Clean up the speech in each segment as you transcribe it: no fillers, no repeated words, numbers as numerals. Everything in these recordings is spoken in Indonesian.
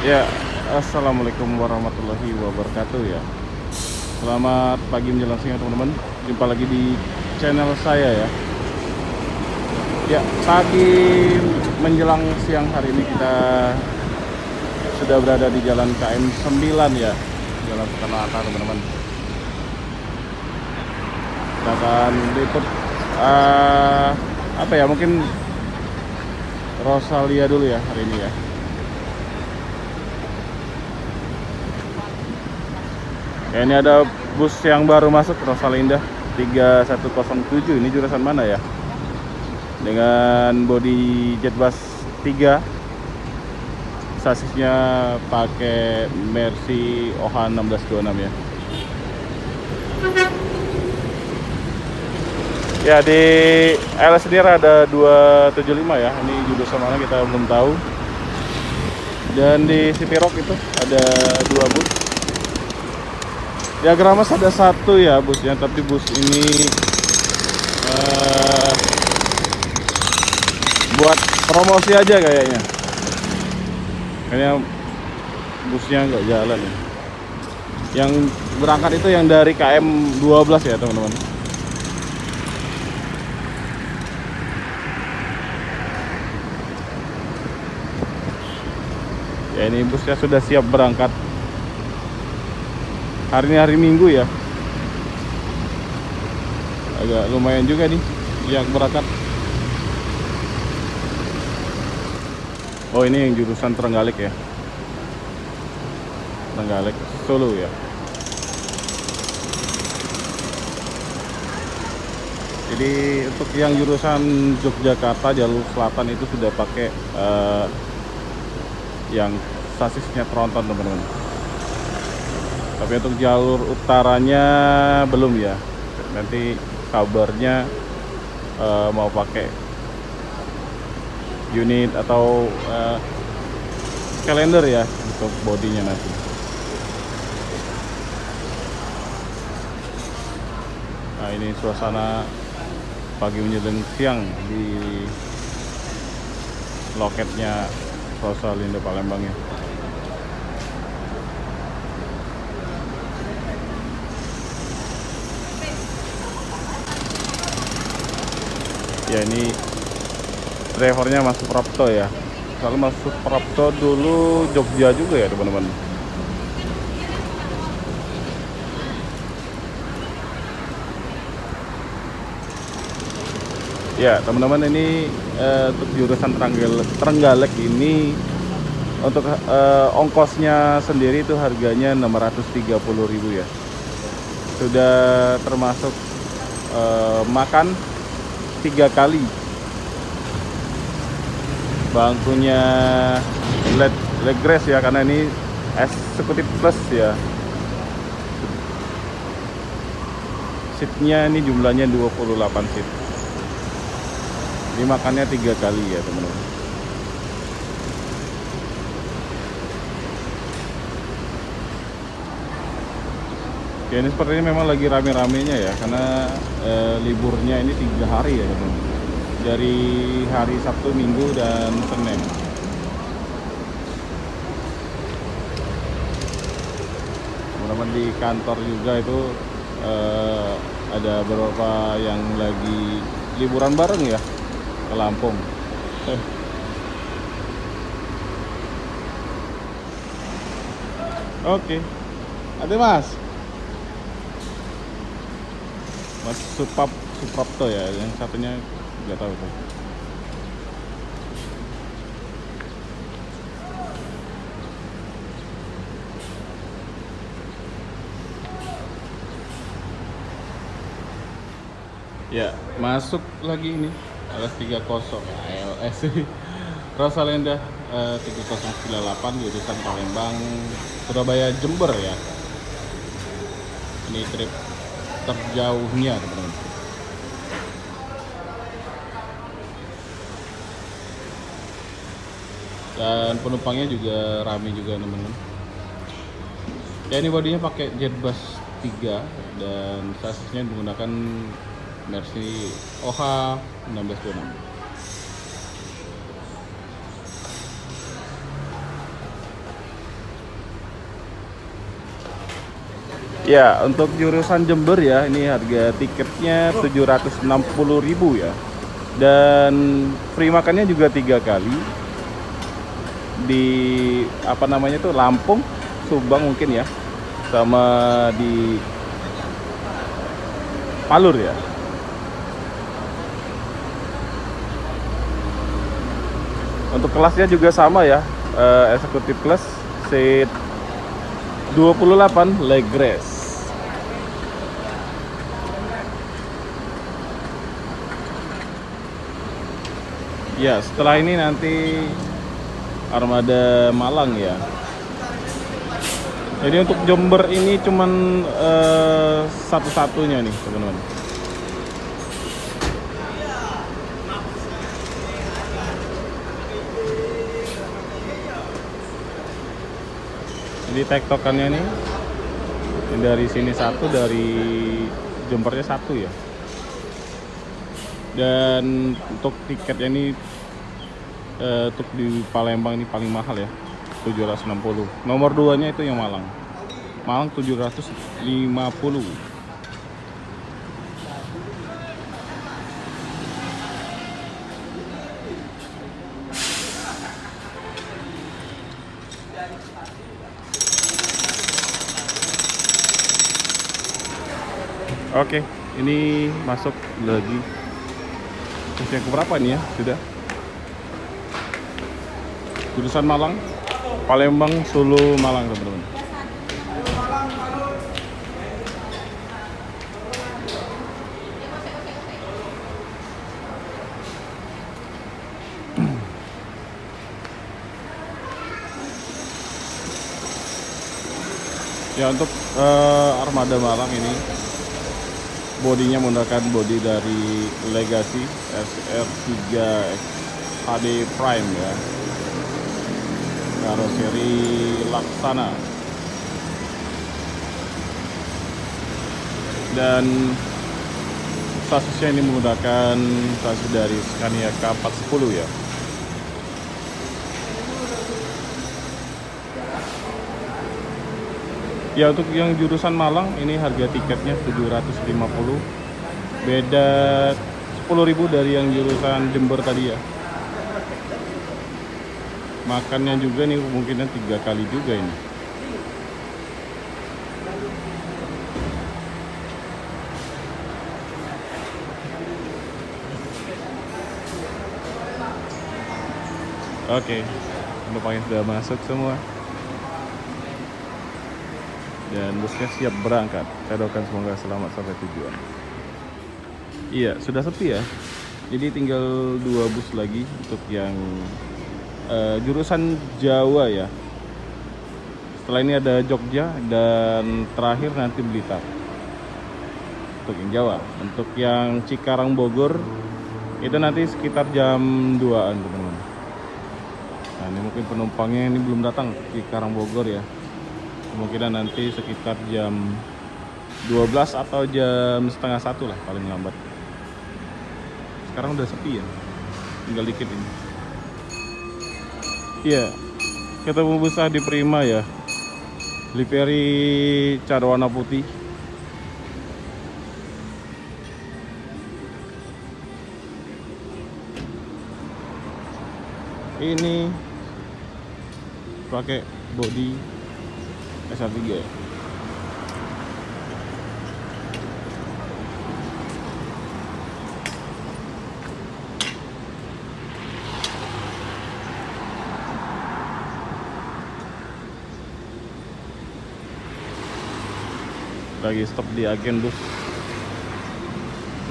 Ya, assalamualaikum warahmatullahi wabarakatuh ya. Selamat pagi menjelang siang teman-teman. Jumpa lagi di channel saya ya. Ya, pagi menjelang siang hari ini kita sudah berada di jalan KM 9 ya, Jalan Soekarno-Hatta teman-teman. Kita akan liput apa ya, mungkin Rosalia dulu ya hari ini ya. Ya, ini ada bus yang baru masuk, Rosalinda 3107. Ini jurusan mana ya? Dengan bodi Jetbus 3, sasisnya pakai Mercy OH 1626 ya. Ya, di LS sendiri ada 275 ya. Ini jurusan mana kita belum tahu. Dan di City Rock itu ada 2 bus. Di Agramas ada 1 ya busnya, tapi bus ini buat promosi aja kayaknya. Kayaknya busnya nggak jalan ya. Yang berangkat itu yang dari KM 12 ya teman-teman. Ya, ini busnya sudah siap berangkat. Hari ini hari Minggu ya. Agak lumayan juga nih yang berangkat. Oh, ini yang jurusan Trenggalek ya. Trenggalek Solo ya. Jadi untuk yang jurusan Yogyakarta jalur selatan itu sudah pakai yang sasisnya tronton teman-teman. Tapi untuk jalur utaranya belum ya. Nanti kabarnya mau pakai unit atau kalender ya untuk bodinya nanti. Nah, ini suasana pagi menjelang siang di loketnya Rosalinda Palembang ya. Ya, ini drivernya masuk Prapto ya. Kalau masuk Prapto dulu Jogja juga ya teman-teman. Ya teman-teman, ini untuk jurusan Trenggalek ini untuk ongkosnya sendiri itu harganya 630.000 ya. Sudah termasuk makan 3 kali, bangkunya leg rest ya, karena ini eksekutif plus ya. Seatnya ini jumlahnya 28 seat. Ini makannya 3 kali ya teman-teman. Ya, ini sepertinya memang lagi rame-ramenya ya, karena liburnya ini 3 hari ya teman-teman. Dari hari Sabtu, Minggu, dan Senin. Teman-teman di kantor juga itu ada beberapa yang lagi liburan bareng ya ke Lampung. Oke, ada Mas Suprapto ya, yang satunya nggak tahu tuh. Ya, masuk lagi ini LS 30 LS Rosalinda 3098 jurusan Palembang Surabaya Jember ya. Ini trip terjauhnya teman-teman. Dan penumpangnya juga ramai juga teman-teman. Ya, ini bodinya pakai Jetbus 3 dan sasisnya menggunakan Mercy OH 1626. Ya, untuk jurusan Jember ya, ini harga tiketnya 760.000 ya. Dan free makannya juga 3 kali di apa namanya tuh Lampung, Subang mungkin ya, sama di Palur ya. Untuk kelasnya juga sama ya, eksekutif kelas seat 28 leg rest. Ya, setelah ini nanti Armada Malang ya. Jadi untuk Jember ini cuman satu-satunya nih teman-teman. Jadi tektokannya nih dari sini satu, dari Jembernya satu ya. Dan untuk tiketnya ini untuk di Palembang ini paling mahal ya, 760. Nomor 2-nya itu yang Malang. Malang 750. Oke, ini masuk lagi. Terus yang keberapa nih ya? Sudah. Jurusan Malang, Palembang, Solo, Malang teman-teman. Ya, untuk Armada Malang ini bodinya menggunakan bodi dari Legacy SR3 HD Prime ya, karoseri Laksana, dan chasisnya ini menggunakan chassis dari Scania K410 ya. Ya, untuk yang jurusan Malang ini harga tiketnya 750. Beda 10.000 dari yang jurusan Jember tadi ya. Makannya juga nih kemungkinan 3 kali juga ini. Oke, penumpangnya sudah masuk semua. Dan busnya siap berangkat. Saya doakan semoga selamat sampai tujuan. Iya, sudah sepi ya. Jadi tinggal 2 bus lagi untuk yang jurusan Jawa ya. Setelah ini ada Jogja dan terakhir nanti Blitar. Untuk yang Jawa. Untuk yang Cikarang Bogor itu nanti sekitar jam 2-an teman-teman. Nah, ini mungkin penumpangnya ini belum datang ke Cikarang Bogor ya. Kemungkinan nanti sekitar jam 12 atau jam setengah 1 lah paling lambat. Sekarang udah sepi ya, tinggal dikit ini. Iya, ketemu bus di Prima ya, livery cat warna putih. Ini pakai body SR3 ya. Lagi stop di agen bus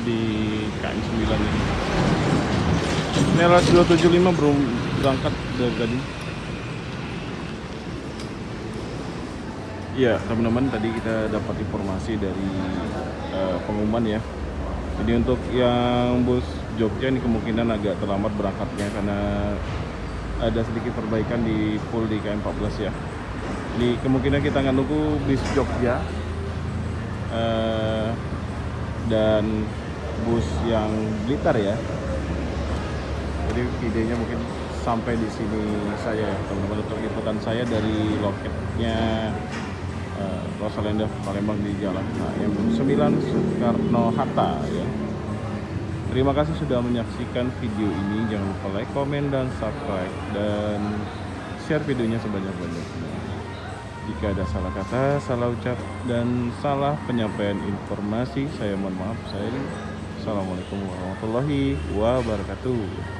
di KM9 ini. Ini LS 275 belum berangkat dari tadi. Iya teman-teman, tadi kita dapat informasi dari pengumuman ya. Jadi untuk yang bus Jogja ini kemungkinan agak terlambat berangkatnya karena ada sedikit perbaikan di full di KM14 ya. Jadi kemungkinan kita akan nunggu bis Jogja dan bus yang Blitar ya. Jadi idenya mungkin sampai di sini saya ya teman-teman, untuk liputan saya dari loketnya Rosalinda Palembang di Jalan HM 9 Soekarno-Hatta ya. Terima kasih sudah menyaksikan video ini. Jangan lupa like, komen, dan subscribe, dan share videonya sebanyak-banyaknya. Jika ada salah kata, salah ucap, dan salah penyampaian informasi, saya mohon maaf. Assalamualaikum warahmatullahi wabarakatuh.